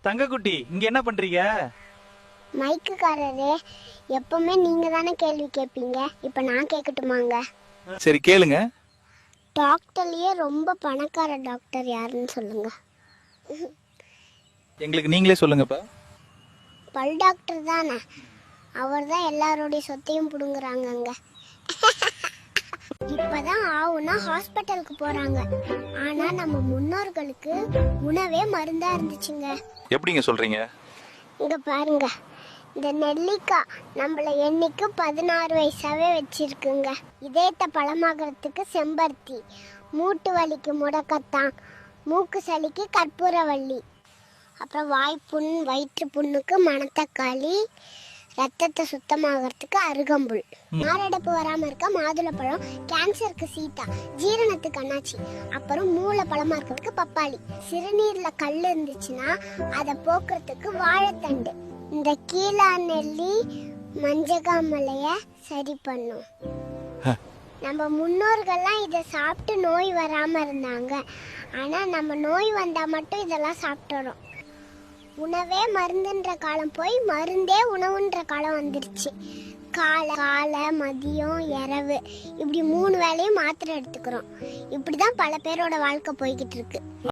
தங்கக்குட்டி, இங்க என்ன பண்றீங்க? மைக்குக்காரரே, எப்பவுமே நீங்க தானே கேள்வி கேட்பீங்க. இப்ப நான் கேட்கட்டுமாங்க? சரி கேளுங்க. டாக்டர்லயே ரொம்ப பணக்கார டாக்டர் யாருன்னு சொல்லுங்க. எங்களுக்கு நீங்களே சொல்லுங்கப்பா. பல் டாக்டர் தானே. அவர் தான் எல்லாருடைய சொத்தையும் புடுங்குறாங்கங்க. இப்பதான் ஆவுனா ஹாஸ்பிட்டலுக்கு போறாங்க. ஆனா நம்ம முன்னோர்களுக்கு உணவே மருந்தா இருந்துச்சுங்க. எப்படிங்க சொல்றீங்க? இங்க பாருங்க, இந்த நெல்லிக்காய் நம்மள என்னைக்கு 16 வயசாவே வச்சிருக்குங்க. இதயத்தை பழமாகறதுக்கு செம்பருத்தி, மூட்டு வலிக்கு முடக்கத்தான், மூக்கு சளிக்கு கற்பூரவள்ளி, அப்புறம் வாய்ப்புண் வயிற்று புண்ணுக்கு மணத்தக்காளி, ரத்தத்தை சுத்தமாகறதுக்கு அருகம்புல், மாரடைப்பு வராம இருக்க மாதுளப்பழம், கேன்சருக்கு சீத்தா, ஜீரணத்துக்கு அண்ணாச்சி, அப்புறம் மூளை பழமா இருக்கிறதுக்கு பப்பாளி, சிறுநீர்ல கல் இருந்துச்சுன்னா அதை போக்குறதுக்கு வாழைத்தண்டு, இந்த கீழா நெல்லி மஞ்சகாமலைய சரி பண்ணும். நம்ம முன்னோர்கள்லாம் இதை சாப்பிட்டு நோய் வராம இருந்தாங்க. ஆனா நம்ம நோய் வந்தா மட்டும் இதெல்லாம் சாப்பிட்டுறோம். உணவே மருந்துன்ற காலம் போய் மருந்தே உணவுன்ற காலம் வந்துருச்சு. காலை மதியம் இரவு இப்படி 3 வேளையும் மாத்திரை எடுத்துக்கிறோம். இப்படிதான் பல பேரோட வாழ்க்கை போய்கிட்டு இருக்கு.